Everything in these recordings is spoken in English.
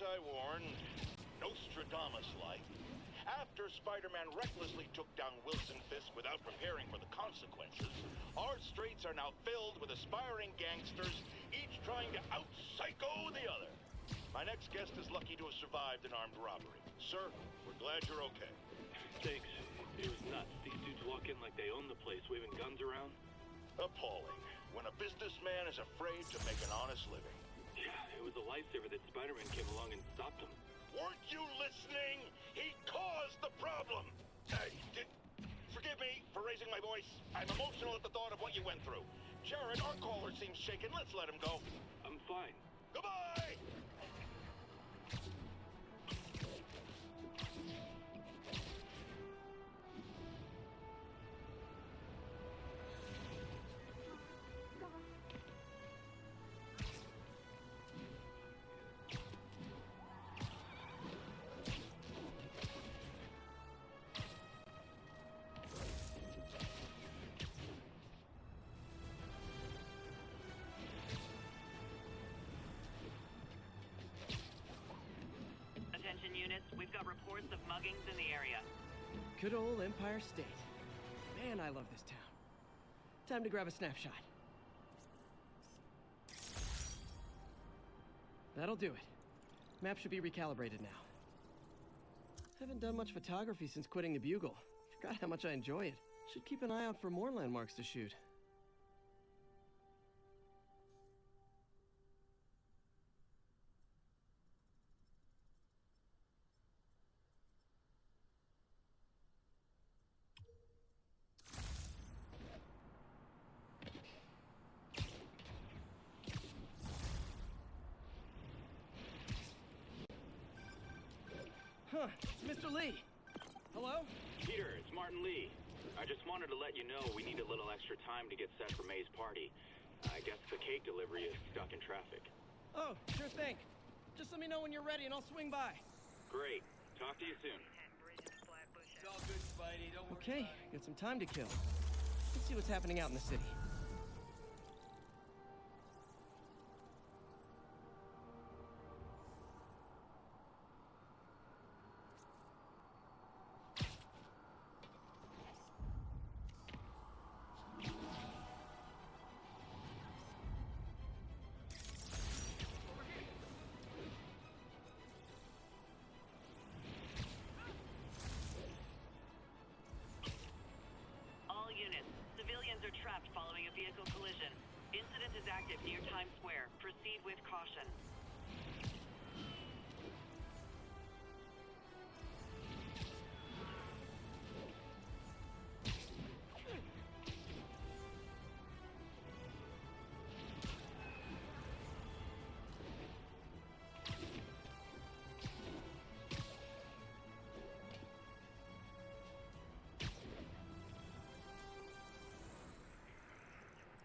As I warned, Nostradamus-like, after Spider-Man recklessly took down Wilson Fisk without preparing for the consequences, our streets are now filled with aspiring gangsters, each trying to out-psycho the other. My next guest is lucky to have survived an armed robbery. Sir, we're glad you're okay. Thanks. It was nuts. These dudes walk in like they own the place, waving guns around. Appalling. When a businessman is afraid to make an honest living. Yeah, it was a lifesaver that Spider-Man came along and stopped him. Weren't you listening? He caused the problem! Forgive me for raising my voice. I'm emotional at the thought of what you went through. Jared, our caller seems shaken. Let's let him go. I'm fine. Goodbye! Attention units, we've got reports of muggings in the area. Good old Empire State. Man, I love this town. Time to grab a snapshot. That'll do it. Map should be recalibrated now. Haven't done much photography since quitting the Bugle. Forgot how much I enjoy it. Should keep an eye out for more landmarks to shoot. Huh, it's Mr. Lee. Hello? Peter, it's Martin Lee. I just wanted to let you know we need a little extra time to get set for May's party. I guess the cake delivery is stuck in traffic. Oh, sure thing. Just let me know when you're ready and I'll swing by. Great. Talk to you soon. It's all good, Spidey. Don't worry about Okay, it. got some time to kill. Let's see what's happening out in the city. All units, civilians are trapped following a vehicle collision. Incident is active near Times Square. Proceed with caution.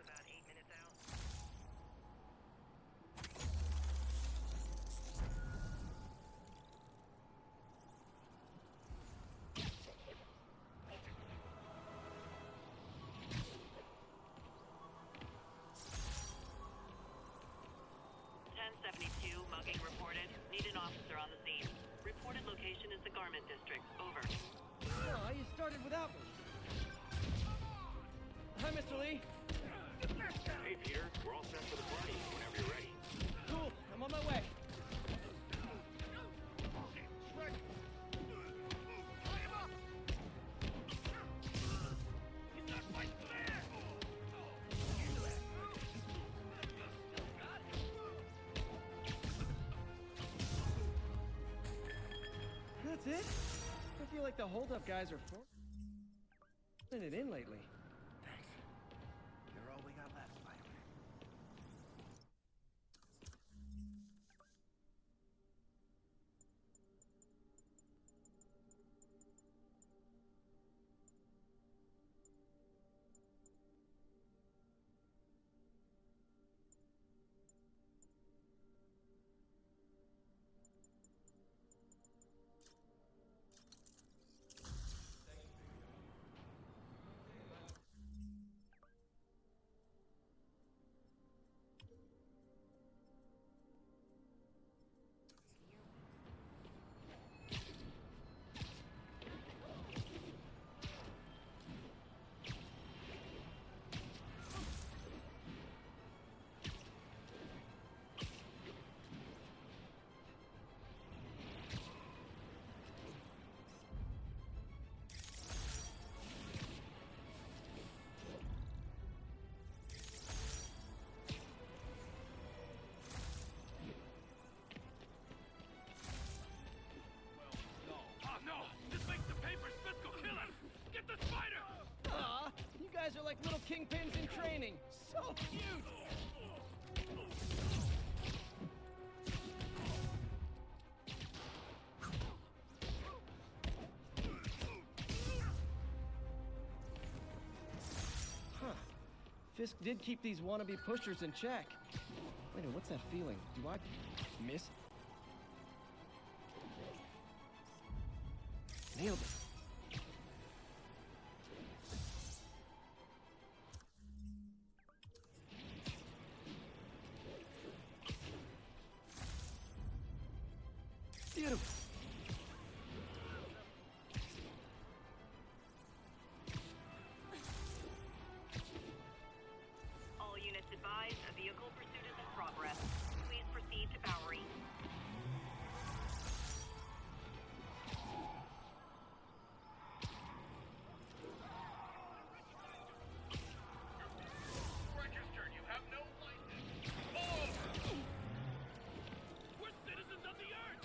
About 8 minutes out. Mugging reported. Need an officer on the scene. Reported location is the Garment District. Over. Oh, you started without me. Hi, Mr. Lee. Hey, Peter. We're all set for the party whenever you're ready. Cool, I'm on my way. That's it? I feel like the hold-up guys are phoning it in lately. Thanks. You're all we got left, Spider-Man. so cute! Huh. Fisk did keep these wannabe pushers in check. Wait a minute, what's that feeling? Do I miss? Nailed it. Beautiful. All units advised, a vehicle pursuit is in progress. Please proceed to powering. Registered, you have no license. Oh! We're citizens of the Earth!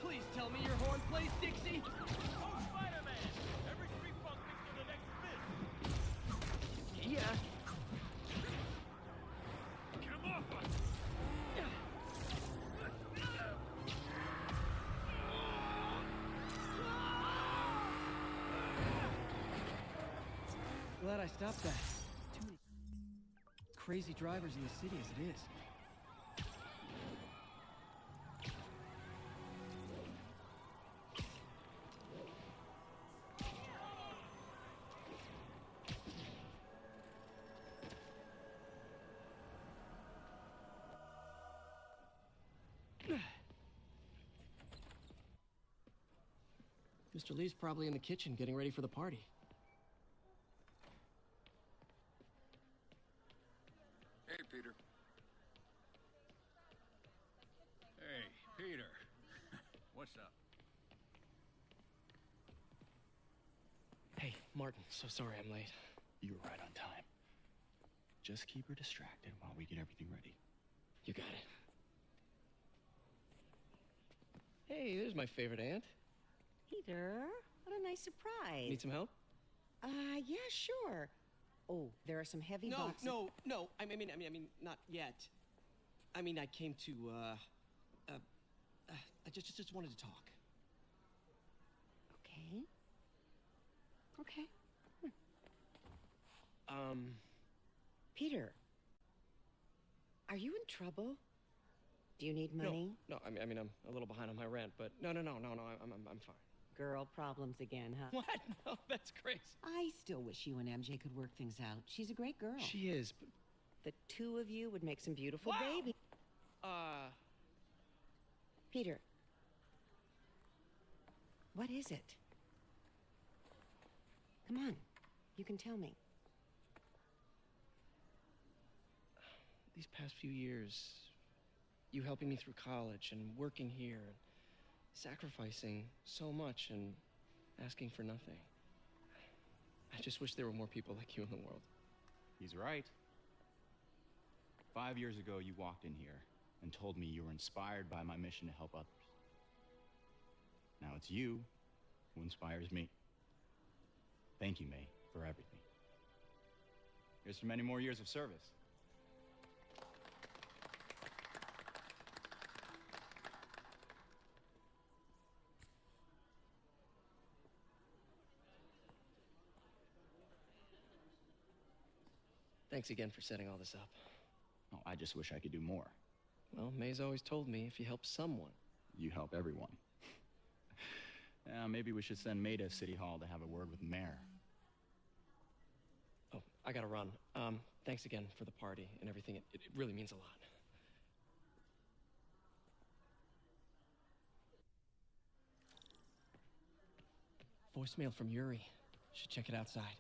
Please tell me your horn plays, Dixie. Oh, Spider-Man! Every tree funk thinks they're the next Fist. Yeah. Get him off us! Glad I stopped that. Too many crazy drivers in the city as it is. Mr. Lee's probably in the kitchen getting ready for the party. Hey, Peter. Hey, Peter. What's up? Hey, Martin, so sorry I'm late. You were right on time. Just keep her distracted while we get everything ready. You got it. Hey, there's my favorite aunt. Peter, what a nice surprise. Need some help? Yeah, sure. Oh, there are some heavy boxes. No. I mean, not yet. I mean, I came to, I just wanted to talk. Okay. Okay. Peter, are you in trouble? Do you need money? No, I mean, I'm a little behind on my rent, but no, I'm fine. Girl problems again, huh? What? No, that's crazy. I still wish you and MJ could work things out. She's a great girl. She is, but... The two of you would make some beautiful babies. Peter, what is it? Come on, you can tell me. These past few years, you helping me through college and working here, and sacrificing so much and asking for nothing. I just wish there were more people like you in the world. He's right. 5 years ago, you walked in here and told me you were inspired by my mission to help others. Now it's you who inspires me. Thank you, May, for everything. Here's to many more years of service. Thanks again for setting all this up. Oh, I just wish I could do more. Well, May's always told me if you help someone... You help everyone. Maybe we should send May to City Hall to have a word with the mayor. Oh, I gotta run. Thanks again for the party and everything. It really means a lot. Voicemail from Yuri. Should check it outside.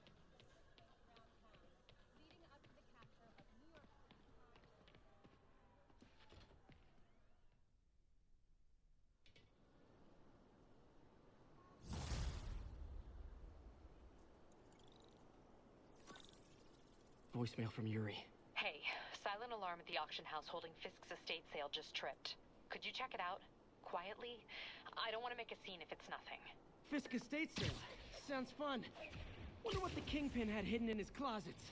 Voicemail from Yuri. Hey, silent alarm at the auction house holding Fisk's estate sale just tripped. Could you check it out? Quietly? I don't want to make a scene if it's nothing. Fisk estate sale. sounds fun. Wonder what the Kingpin had hidden in his closets.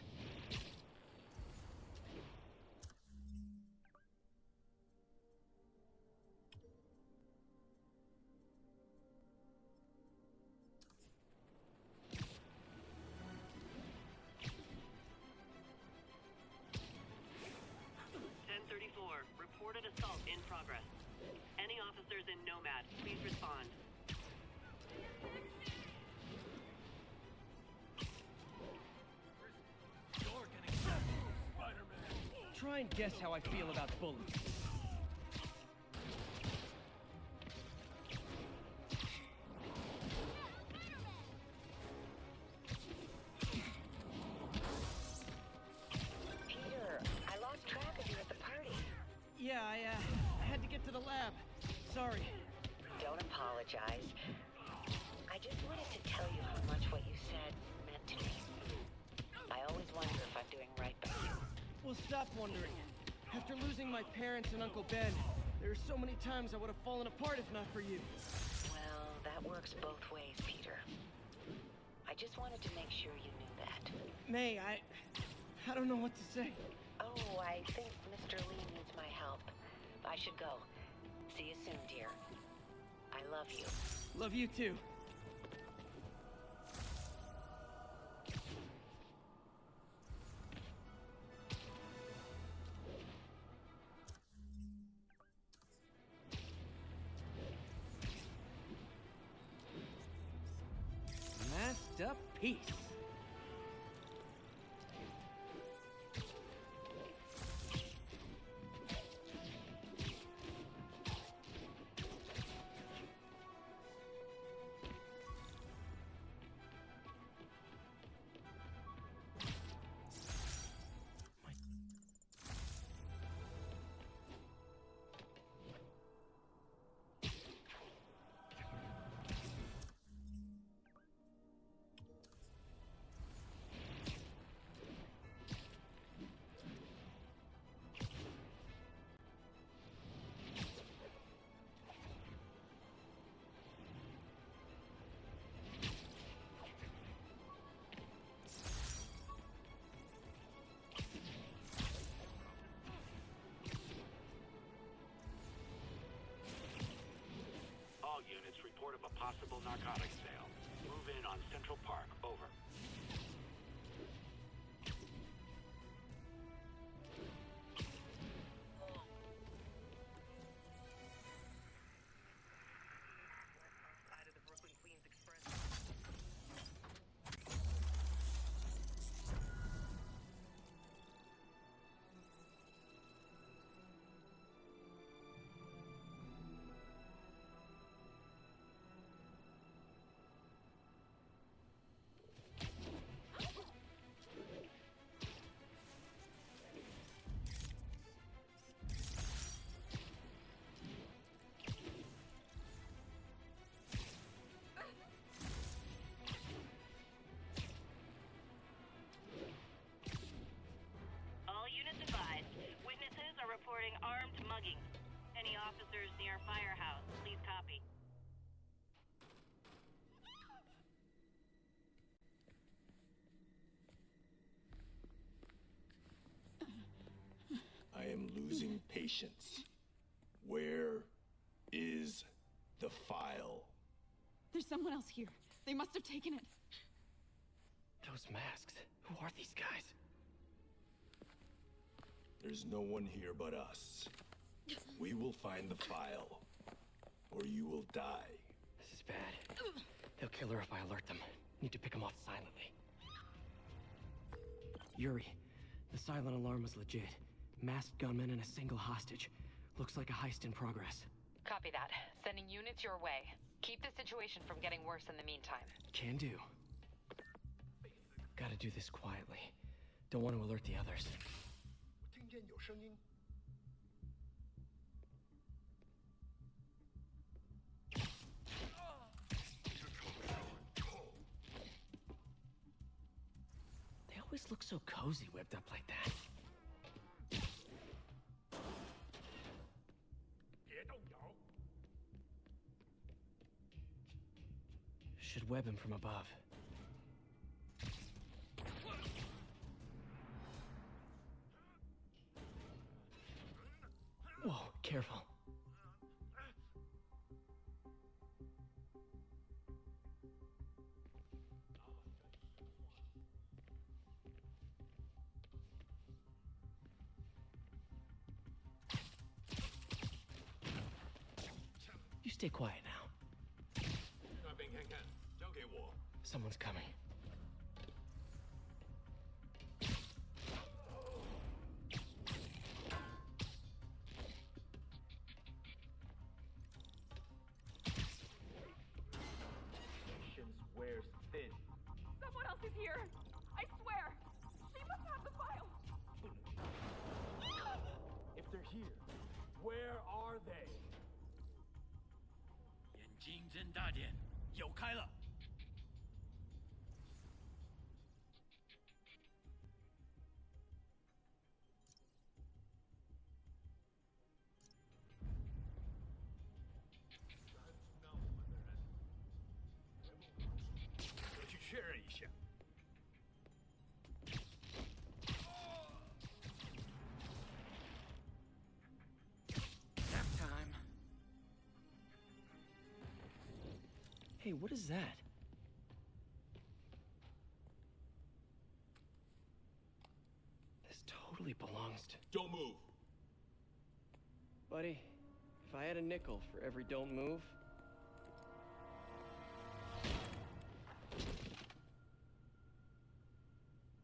Reported assault in progress. Any officers in Nomad, please respond. You're getting Spider-Man. Try and guess how I feel about bullets. Yeah, I had to get to the lab. Sorry. Don't apologize. I just wanted to tell you how much what you said meant to me. I always wonder if I'm doing right by you. Well, stop wondering. After losing my parents and Uncle Ben, there are so many times I would have fallen apart if not for you. Well, that works both ways, Peter. I just wanted to make sure you knew that. May, I don't know what to say. Oh, I think Mr. Lee needs my help. I should go. See you soon, dear. I love you. Love you too. Masterpiece. Units report of a possible narcotics sale. Move in on Central Park. Over. Side of the Brooklyn Queens Express. Reporting armed mugging. Any officers near Firehouse, please copy. I am losing patience. Where is the file? There's someone else here. They must have taken it. Those masks. Who are these guys? There's no one here but us. We will find the file, or you will die. This is bad. They'll kill her if I alert them. Need to pick them off silently. Yuri, the silent alarm was legit. Masked gunmen and a single hostage. Looks like a heist in progress. Copy that. Sending units your way. Keep the situation from getting worse in the meantime. Can do. Gotta do this quietly. Don't want to alert the others. 听见有声音。 They always look so cozy whipped up like that. 别动摇。Should web him from above. Whoa, careful. You stay quiet now. Someone's coming. Wears thin. Someone else is here! I swear! She must have the file! If they're here, where are they? 眼睛睁大点，有开了。我去确认一下。 Hey, what is that? This totally belongs to... Don't move. Buddy, if I had a nickel for every don't move...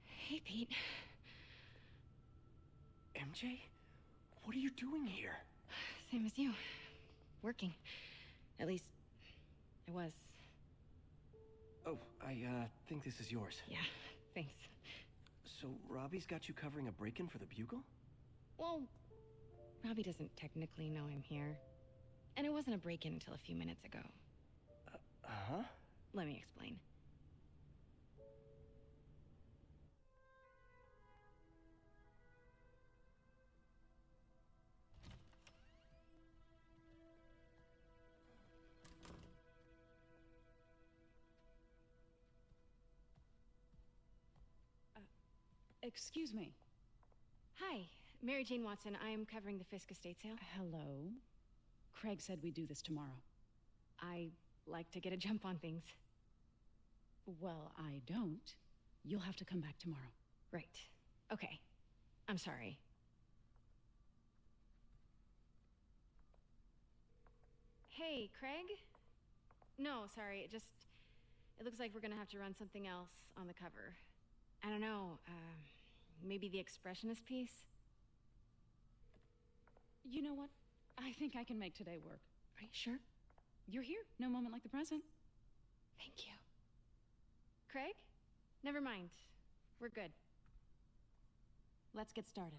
Hey, Pete. MJ? What are you doing here? Same as you. Working. At least, I was. Oh, I think this is yours. Yeah, thanks. So, Robbie's got you covering a break-in for the Bugle? Well, Robbie doesn't technically know I'm here. And it wasn't a break-in until a few minutes ago. Uh-huh? Let me explain. Excuse me. Hi, Mary Jane Watson. I am covering the Fisk estate sale. Hello. Craig said we'd do this tomorrow. I like to get a jump on things. Well, I don't. You'll have to come back tomorrow. Right. Okay. I'm sorry. Hey, Craig? No, sorry. It looks like we're gonna have to run something else on the cover. I don't know, maybe the expressionist piece? You know what? I think I can make today work. Are you sure? You're here. No moment like the present. Thank you. Craig? Never mind. We're good. Let's get started.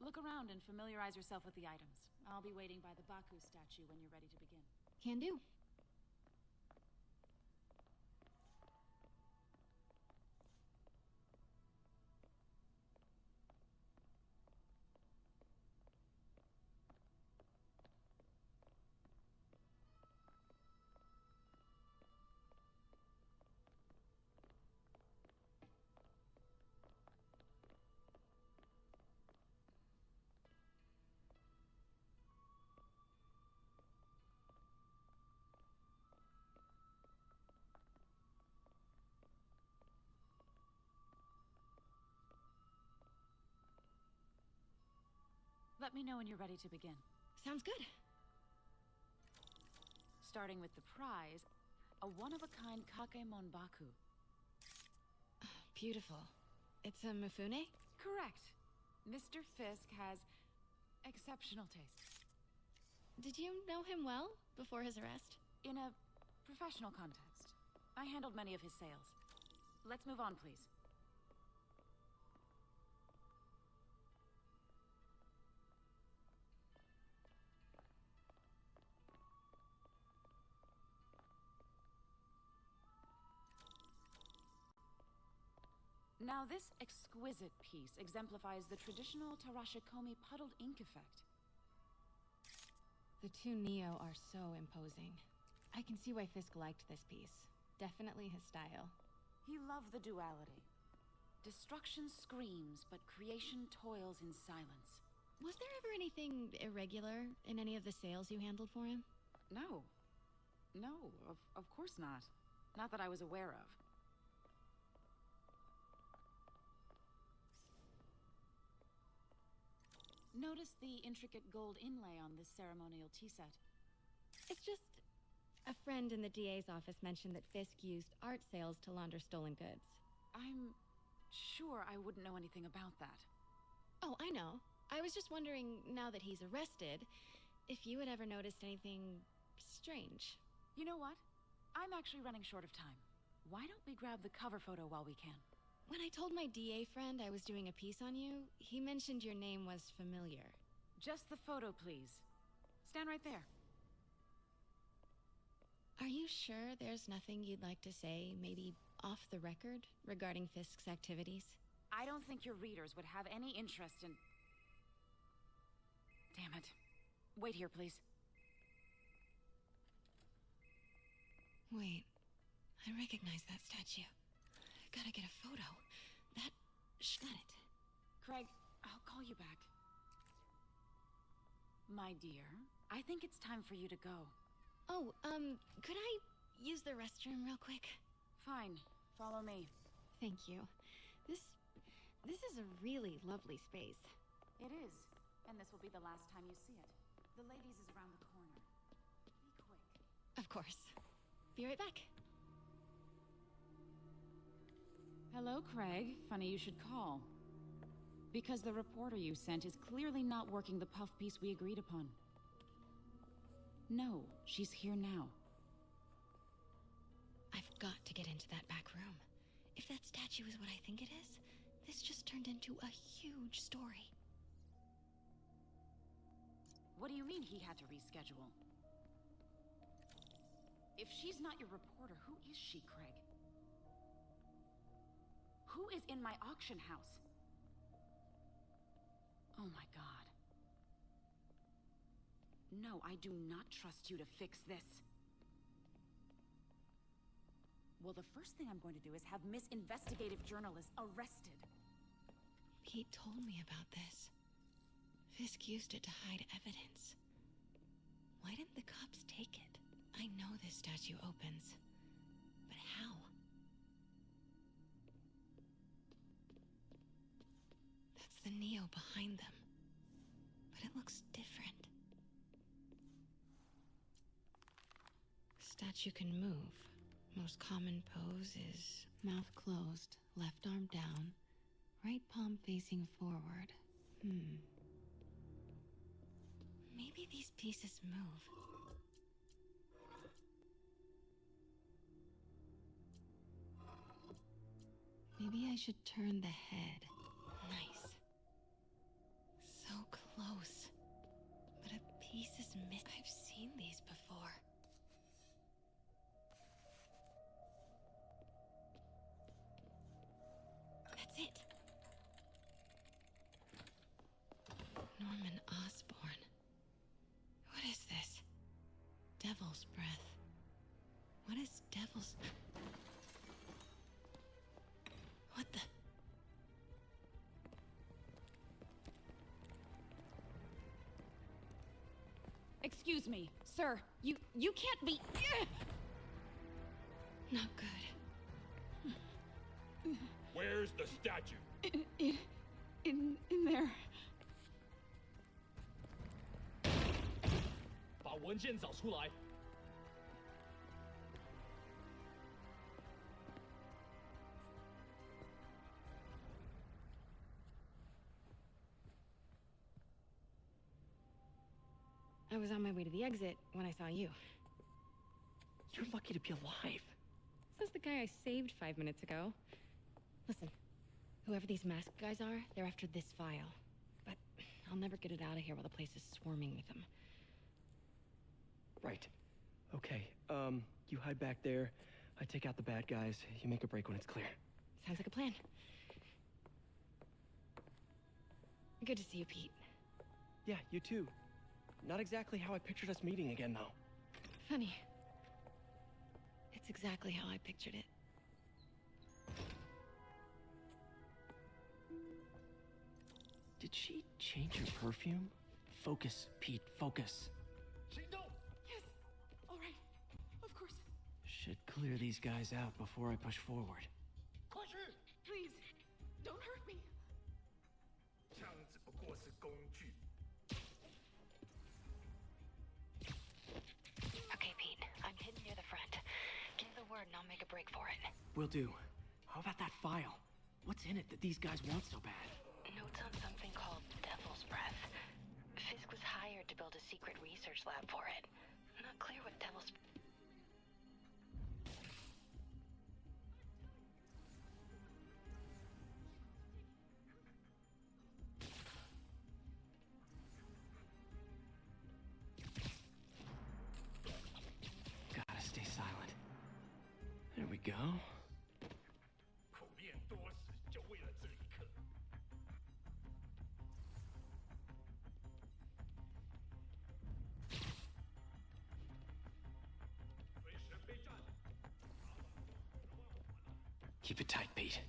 Look around and familiarize yourself with the items. I'll be waiting by the Baku statue when you're ready to begin. Can do. Let me know when you're ready to begin. Sounds good. Starting with the prize, a one-of-a-kind Kakemon Baku. Beautiful. It's a Mifune? Correct. Mr. Fisk has exceptional taste. Did you know him well before his arrest? In a professional context. I handled many of his sales. Let's move on, please. Now, this exquisite piece exemplifies the traditional Tarashikomi puddled ink effect. The two Neo are so imposing. I can see why Fisk liked this piece. Definitely his style. He loved the duality. Destruction screams, but creation toils in silence. Was there ever anything irregular in any of the sales you handled for him? No. No, of course not. Not that I was aware of. Notice the intricate gold inlay on this ceremonial tea set. It's just... a friend in the DA's office mentioned that Fisk used art sales to launder stolen goods. I'm sure I wouldn't know anything about that. Oh, I know. I was just wondering, now that he's arrested, if you had ever noticed anything strange. You know what? I'm actually running short of time. Why don't we grab the cover photo while we can? When I told my DA friend I was doing a piece on you, he mentioned your name was familiar. Just the photo, please. Stand right there. Are you sure there's nothing you'd like to say, maybe off the record, regarding Fisk's activities? I don't think your readers would have any interest in... Damn it. Wait here, please. Wait. I recognize that statue. Gotta get a photo. That... got it. Craig, I'll call you back. My dear, I think it's time for you to go. Oh, could I use the restroom real quick? Fine. Follow me. Thank you. This is a really lovely space. It is. And this will be the last time you see it. The ladies is around the corner. Be quick. Of course. Be right back. Hello, Craig. Funny you should call. Because the reporter you sent is clearly not working the puff piece we agreed upon. No, she's here now. I've got to get into that back room. If that statue is what I think it is, this just turned into a huge story. What do you mean he had to reschedule? If she's not your reporter, who is she, Craig? Who is in my auction house? Oh my God. No, I do not trust you to fix this. Well, the first thing I'm going to do is have Miss Investigative Journalist arrested. Pete told me about this. Fisk used it to hide evidence. Why didn't the cops take it? I know this statue opens, but how? That's the Neo behind them, but it looks different. Statue can move. Most common pose is mouth closed, left arm down, right palm facing forward. Maybe these pieces move. Maybe I should turn the head. Nice. So close. But a piece is missing. I've seen these before. That's it. Norman Osborn. What is this? Devil's breath. What is devil's... What the... Excuse me, sir. You can't be... Not good. Where's the statue? In there. 把文件找出来。 I was on my way to the exit when I saw you. You're lucky to be alive. Says the guy I saved 5 minutes ago. Listen, whoever these masked guys are, they're after this file. But I'll never get it out of here while the place is swarming with them. Right. Okay, you hide back there. I take out the bad guys. You make a break when it's clear. Sounds like a plan. Good to see you, Pete. Yeah, you too. Not exactly how I pictured us meeting again, though. Funny. It's exactly how I pictured it. Did she change her perfume? Focus, Pete, focus. Yes. All right. Of course. Should clear these guys out before I push forward. Please, don't hurt me. Okay, Pete. I'm hidden near the front. Give the word and I'll make a break for it. Will do. How about that file? What's in it that these guys want so bad? Notes on something called Devil's Breath. Fisk was hired to build a secret research lab for it. Not clear what Devil's... Gotta stay silent. There we go. Keep it tight, Pete.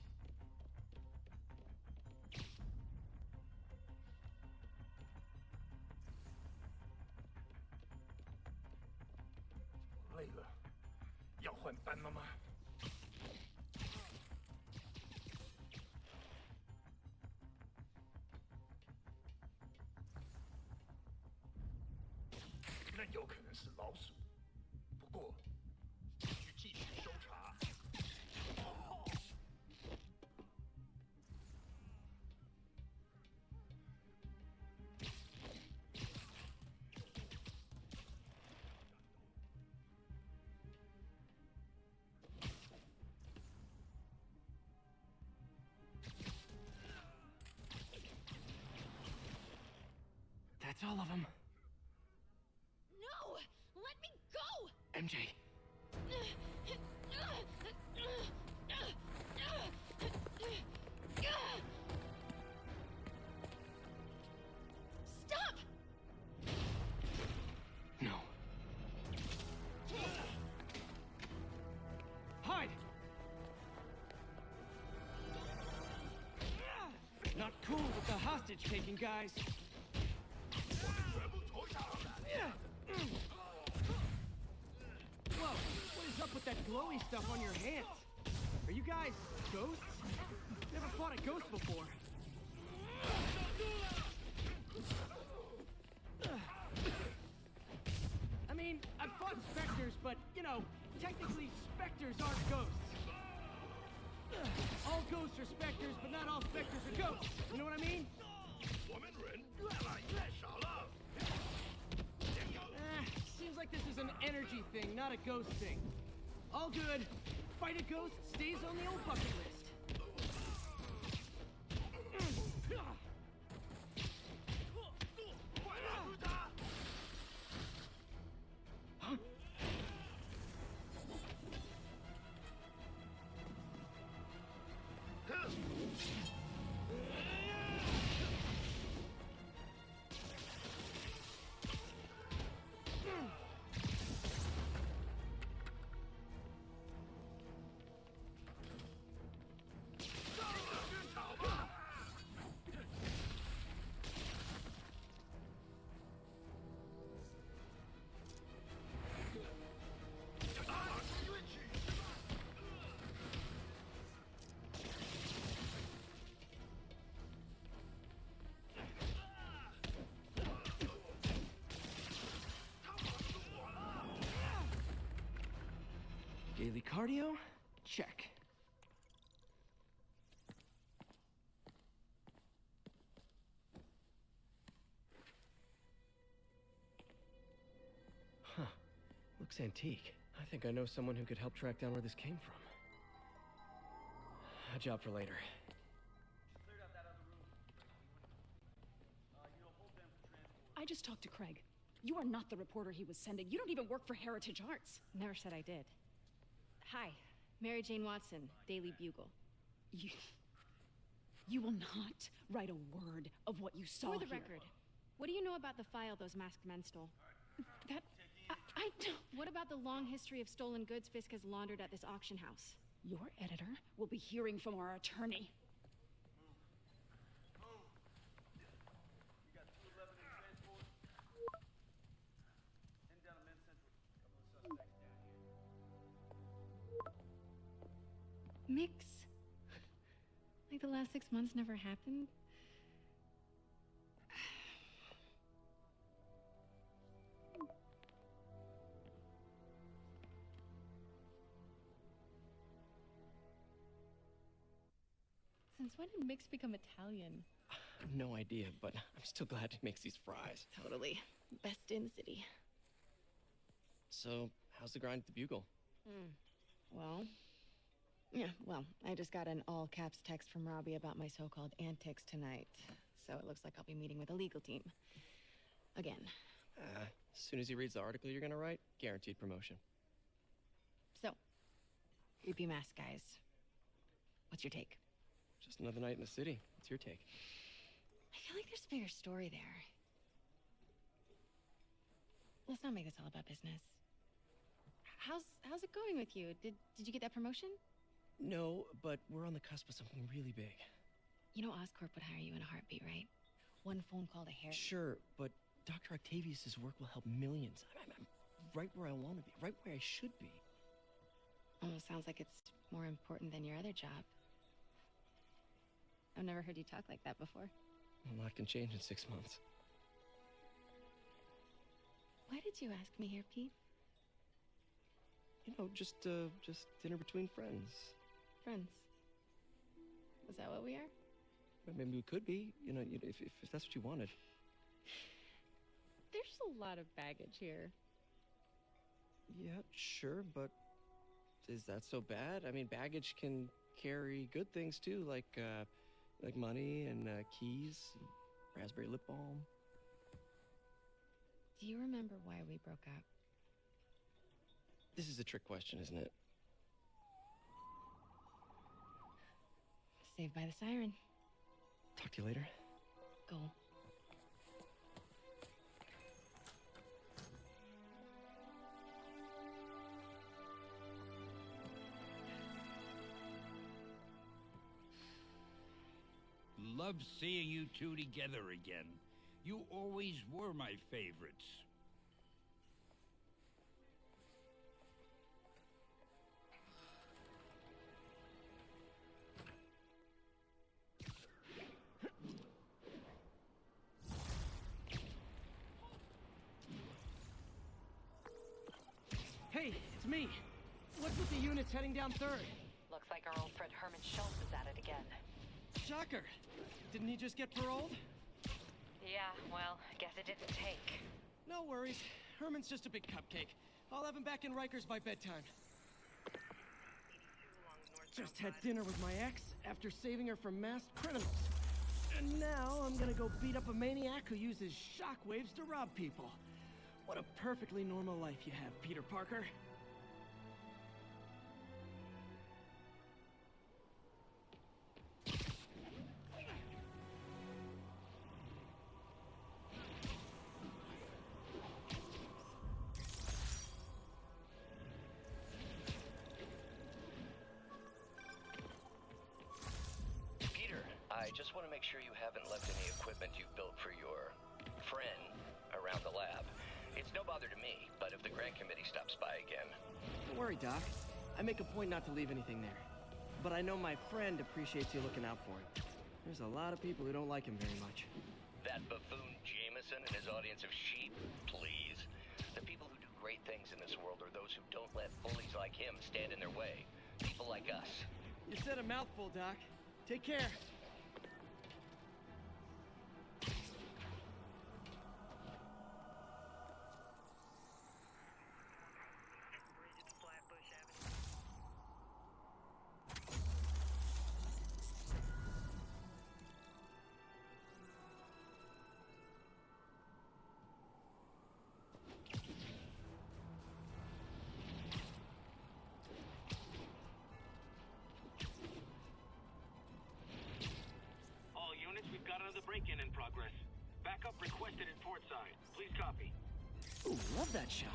That's all of them. No! Let me go! MJ. Stop! No. Hide! Not cool with the hostage-taking guys. Whoa, what is up with that glowy stuff on your hands? Are you guys ghosts? Never fought a ghost before. I mean, I've fought specters, but, you know, technically specters aren't ghosts. All ghosts are specters, but not all specters are ghosts. You know what I mean? Seems like this is an energy thing, not a ghost thing. All good. Fight a ghost stays on the old bucket list. Huh? Daily cardio? Check. Huh. Looks antique. I think I know someone who could help track down where this came from. A job for later. I just talked to Craig. You are not the reporter he was sending. You don't even work for Heritage Arts. Never said I did. Hi, Mary Jane Watson, Daily Bugle. You will not write a word of what you saw For the here. record, What do you know about the file those masked men stole? I don't... What about the long history of stolen goods Fisk has laundered at this auction house? Your editor will be hearing from our attorney. Mix? Like the last 6 months never happened? Since when did Mix become Italian? No idea, but I'm still glad he makes these fries. Totally. Best in the city. So, how's the grind at the Bugle? Well... Yeah, well, I just got an all-caps text from Robbie about my so-called antics tonight. So it looks like I'll be meeting with the legal team. Again. As soon as he reads the article you're gonna write, guaranteed promotion. So, creepy mask guys. What's your take? Just another night in the city. What's your take? I feel like there's a bigger story there. Let's not make this all about business. How's it going with you? Did you get that promotion? No, but we're on the cusp of something really big. You know Oscorp would hire you in a heartbeat, right? One phone call to Harry. Sure, but Dr. Octavius's work will help millions. I'm right where I want to be, right where I should be. Almost sounds like it's more important than your other job. I've never heard you talk like that before. A lot can change in 6 months. Why did you ask me here, Pete? You know, just dinner between friends. Friends. Is that what we are? Well, maybe we could be, you know, if that's what you wanted. There's a lot of baggage here. Yeah, sure, but is that so bad? I mean, baggage can carry good things too, like money and keys, and raspberry lip balm. Do you remember why we broke up? This is a trick question, isn't it? Saved by the siren. Talk to you later. Go. Love seeing you two together again. You always were my favorites. Hey, it's me. What's with the units heading down 3rd? Looks like our old friend Herman Schultz is at it again. Shocker. Didn't he just get paroled? Yeah, well, guess it didn't take. No worries. Herman's just a big cupcake. I'll have him back in Rikers by bedtime. Just had dinner with my ex after saving her from masked criminals. And now I'm gonna go beat up a maniac who uses shockwaves to rob people. What a perfectly normal life you have, Peter Parker. Peter, I just want to make sure you haven't left any equipment you've built for your friend around the lab. It's no bother to me, but if the grant committee stops by again... Don't worry, Doc. I make a point not to leave anything there. But I know my friend appreciates you looking out for him. There's a lot of people who don't like him very much. That buffoon Jameson and his audience of sheep? Please. The people who do great things in this world are those who don't let bullies like him stand in their way. People like us. You said a mouthful, Doc. Take care. We've got another break-in in progress. Backup requested at port side. Please copy. Ooh, love that shot.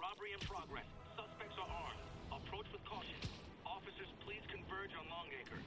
Robbery in progress. Suspects are armed. Approach with caution. Officers, please converge on Longacre.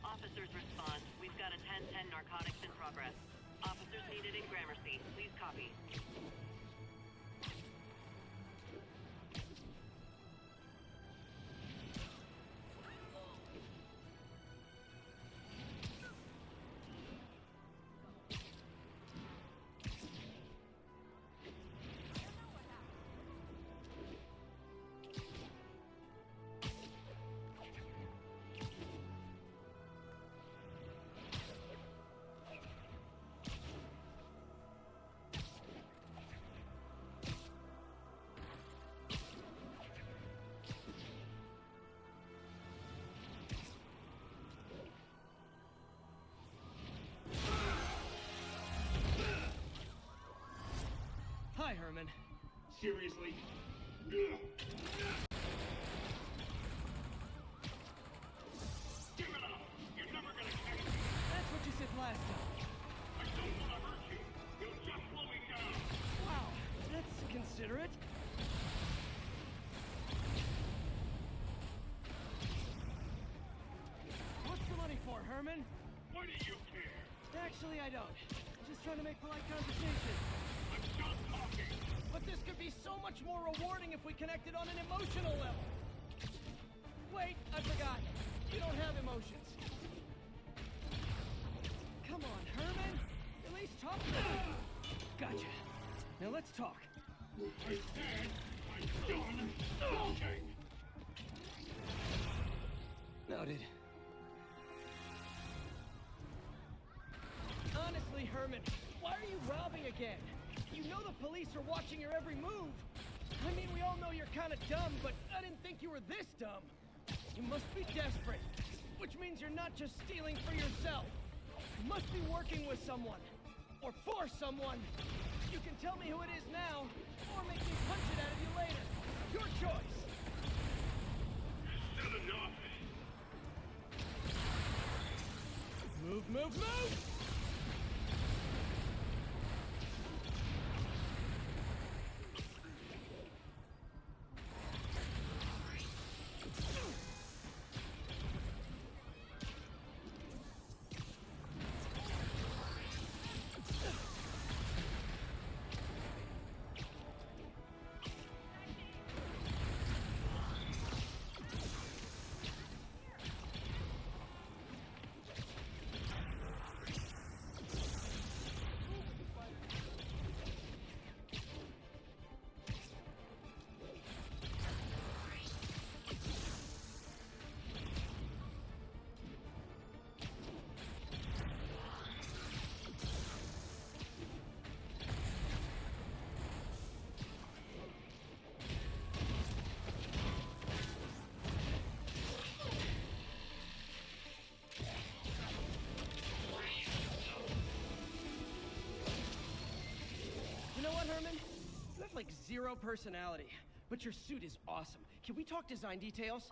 Officers respond. We've got a 10-10 narcotics in progress. Officers needed in Gramercy. Please copy. Hi, Herman. Seriously? Give it up! You're never gonna catch me! That's what you said last time. I don't want to hurt you! You'll just slow me down! Wow, that's considerate. What's the money for, Herman? Why do you care? Actually, I don't. I'm just trying to make polite conversation. I'm done talking! But this could be so much more rewarding if we connected on an emotional level. Wait, I forgot. You don't have emotions. Come on, Herman. At least talk to me. Gotcha. Now let's talk. I said I'm done talking! Noted. Honestly, Herman, why are you robbing again? You know the police are watching your every move. I mean, we all know you're kind of dumb, but I didn't think you were this dumb. You must be desperate, which means you're not just stealing for yourself. You must be working with someone, or for someone. You can tell me who it is now, or make me punch it out of you later. Your choice. Said enough! Move, move, move! zero personality, but your suit is awesome. Can we talk design details?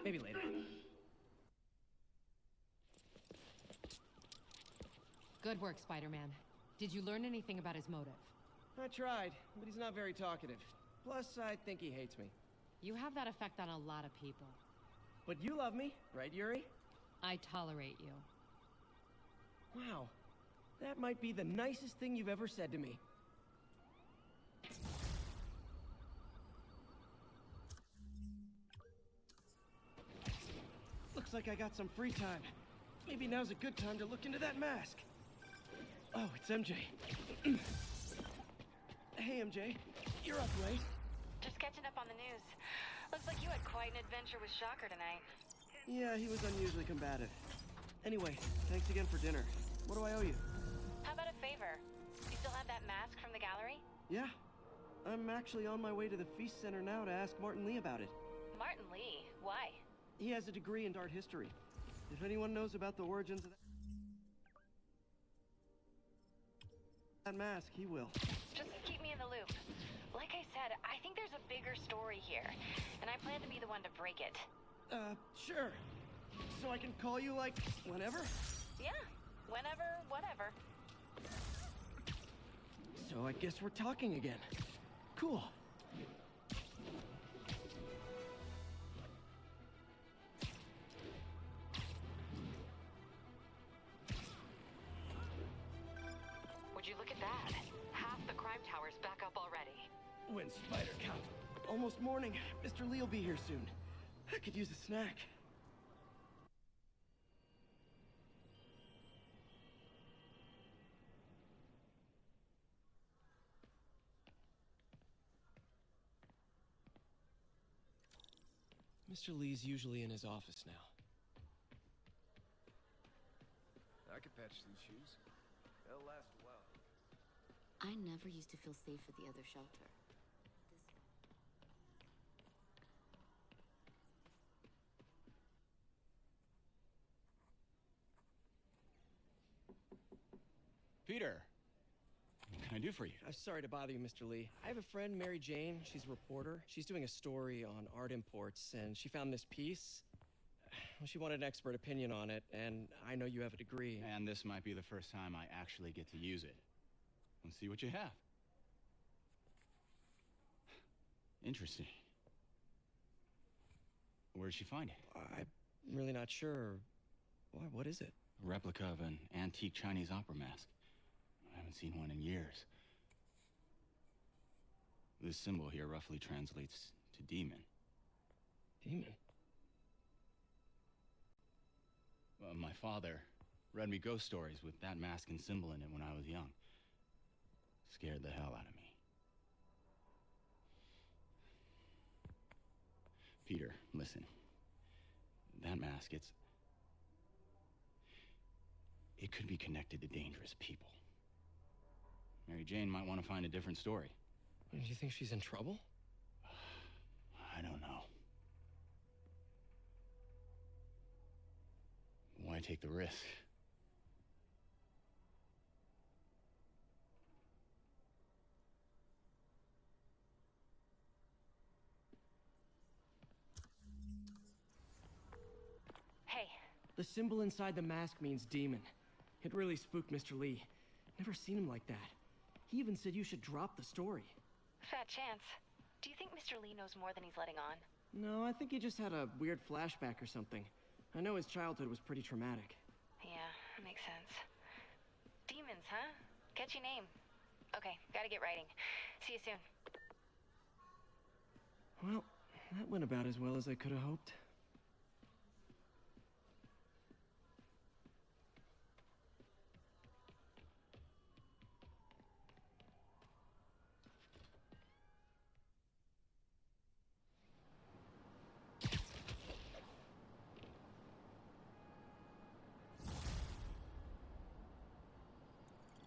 Maybe later. Good work, Spider-Man. Did you learn anything about his motive? I tried, but he's not very talkative. Plus, I think he hates me. You have that effect on a lot of people. But you love me, right, Yuri? I tolerate you. Wow. That might be the nicest thing you've ever said to me. Looks like I got some free time. Maybe now's a good time to look into that mask. Oh, it's MJ. Hey, MJ. You're up late. Just catching up on the news. Looks like you had quite an adventure with Shocker tonight. Yeah, he was unusually combative. Anyway, thanks again for dinner. What do I owe you? How about a favor? You still have that mask from the gallery? Yeah. I'm actually on my way to the Feast Center now to ask Martin Lee about it. Martin Lee? Why? He has a degree in art history. If anyone knows about the origins of that mask, he will. Just keep me in the loop. Like I said, I think there's a bigger story here, and I plan to be the one to break it. Sure. So I can call you, like, whenever? Yeah, whenever, whatever. So I guess we're talking again. Cool. Would you look at that? Half the crime tower's back up already. When Spider Cop. Almost morning. Mr. Lee will be here soon. I could use a snack. Mr. Lee's usually in his office now. I could patch these shoes. They'll last a while. I never used to feel safe at the other shelter. Peter, what can I do for you? I'm sorry to bother you, Mr. Lee. I have a friend, Mary Jane. She's a reporter. She's doing a story on art imports, and she found this piece. Well, she wanted an expert opinion on it, and I know you have a degree. And this might be the first time I actually get to use it. Let's see what you have. Interesting. Where'd she find it? I'm really not sure. Why, what is it? A replica of an antique Chinese opera mask. I haven't seen one in years. This symbol here roughly translates to demon. Demon? My father read me ghost stories with that mask and symbol in it when I was young. Scared the hell out of me. Peter, listen. That mask, it could be connected to dangerous people. Mary Jane might want to find a different story. Do you think she's in trouble? I don't know. Why take the risk? Hey. The symbol inside the mask means demon. It really spooked Mr. Lee. Never seen him like that. He even said you should drop the story. Fat chance. Do you think Mr. Lee knows more than he's letting on? No, I think he just had a weird flashback or something. I know his childhood was pretty traumatic. Yeah, makes sense. Demons, huh? Catchy name. Okay, gotta get writing. See you soon. Well, that went about as well as I could have hoped.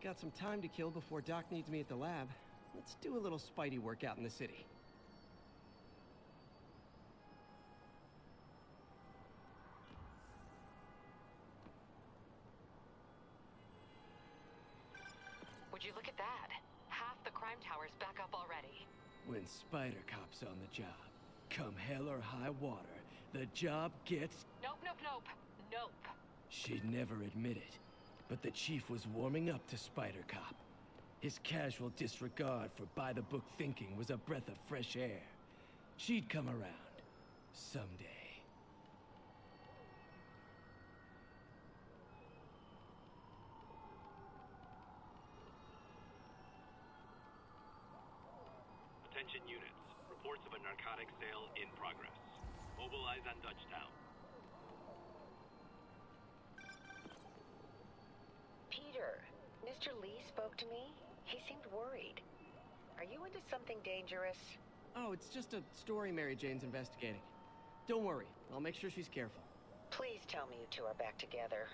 Got some time to kill before Doc needs me at the lab. Let's do a little Spidey workout in the city. Would you When Spider Cop's on the job, come hell or high water, the job gets... Nope, nope, nope. Nope. She'd never admit it, but the chief was warming up to Spider Cop. His casual disregard for by-the-book thinking was a breath of fresh air. She'd come around. Someday. Attention units. Reports of a narcotic sale in progress. Mobilize on Dutchtown. Peter, Mr. Lee spoke to me. He seemed worried. Are you into something dangerous? Oh, it's just a story Mary Jane's investigating. Don't worry, I'll make sure she's careful. Please tell me you two are back together.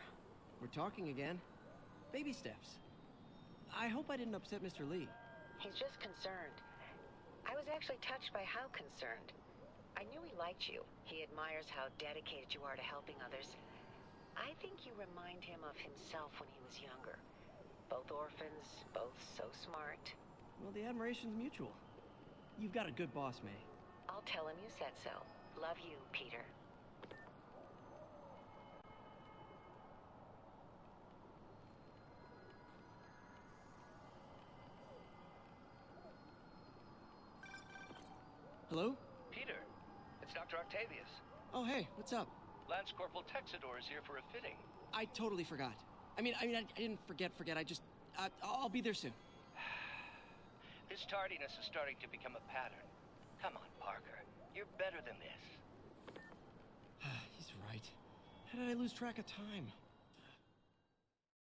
We're talking again. Baby steps. I hope I didn't upset Mr. Lee. He's just concerned. I was actually touched by how concerned. I knew he liked you. He admires how dedicated you are to helping others. I think you remind him of himself when he was younger. Both orphans, both so smart. Well, the admiration's mutual. You've got a good boss, May. I'll tell him you said so. Love you, Peter. Hello? Peter, it's Dr. Octavius. Oh, hey, what's up? Lance Corporal Texador is here for a fitting. I totally forgot. I didn't forget. I just, I'll be there soon. This tardiness is starting to become a pattern. Come on, Parker. You're better than this. He's right. How did I lose track of time?